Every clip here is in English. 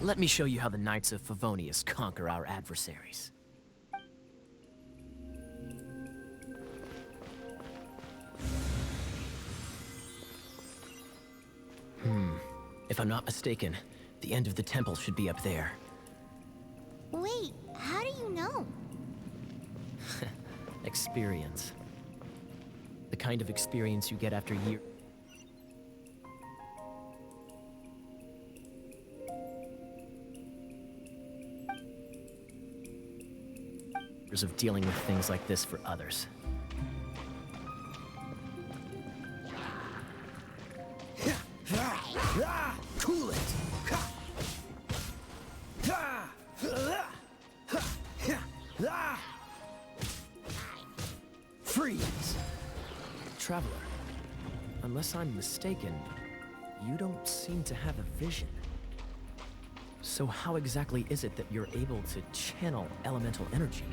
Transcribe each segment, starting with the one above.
Let me show you how the Knights of Favonius conquer our adversaries. If I'm not mistaken, the end of the temple should be up there. Wait, how do you know? Experience. The kind of experience you get after years of dealing with things like this for others. Cool it! Freeze! Traveler, unless I'm mistaken, you don't seem to have a vision. So how exactly is it that you're able to channel elemental energy?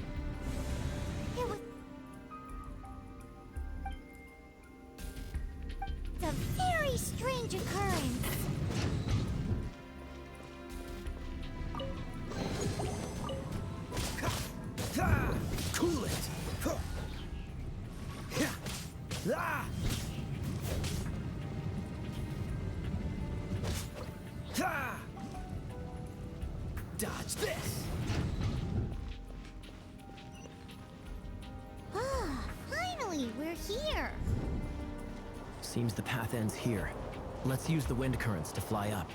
It was a very strange occurrence. Cool it! Dodge this! Ah, finally, we're here. Seems the path ends here. Let's use the wind currents to fly up.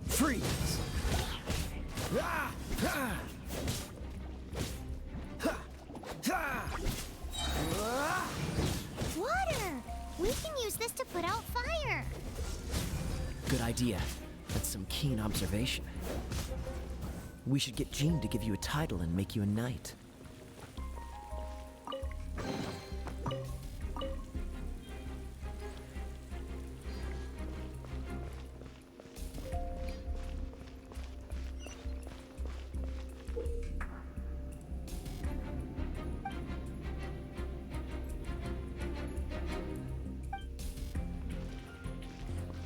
Freeze! Water! We can use this to put out fire. Good idea. That's some keen observation. We should get Jean to give you a title and make you a knight.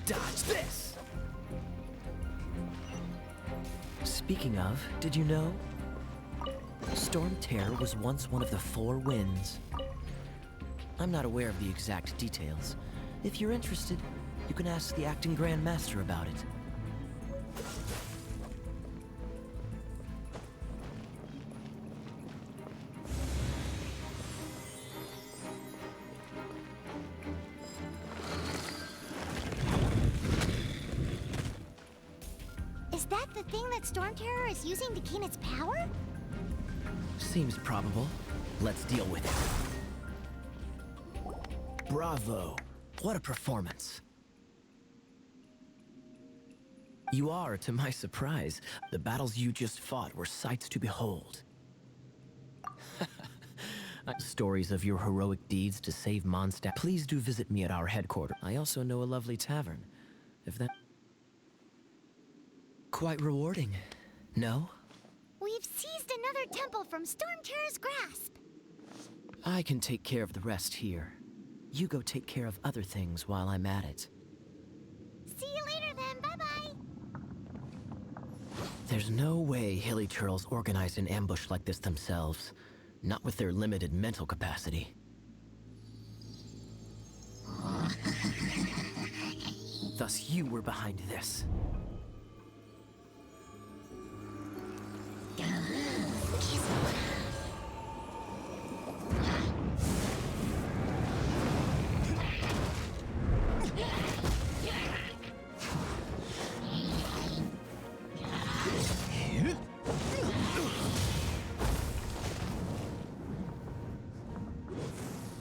Dodge this! Speaking of, did you know? Storm Terror was once one of the four winds. I'm not aware of the exact details. If you're interested, you can ask the acting Grand Master about it. Is that the thing that Storm Terror is using to gain its power? Seems probable. Let's deal with it. Bravo! What a performance. You are, to my surprise. The battles you just fought were sights to behold. Stories of your heroic deeds to save Mondstadt. Please do visit me at our headquarters. I also know a lovely tavern. If that... Quite rewarding, no? We've seized another temple from Storm Terror's grasp. I can take care of the rest here. You go take care of other things while I'm at it. See you later then, bye-bye. There's no way Hilly Turtles organized an ambush like this themselves. Not with their limited mental capacity. Thus you were behind this.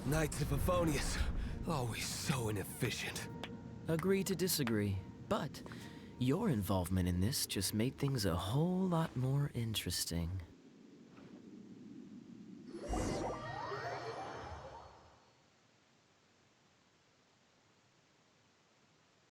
Knights of Favonius, always so inefficient. Agree to disagree, but your involvement in this just made things a whole lot more interesting.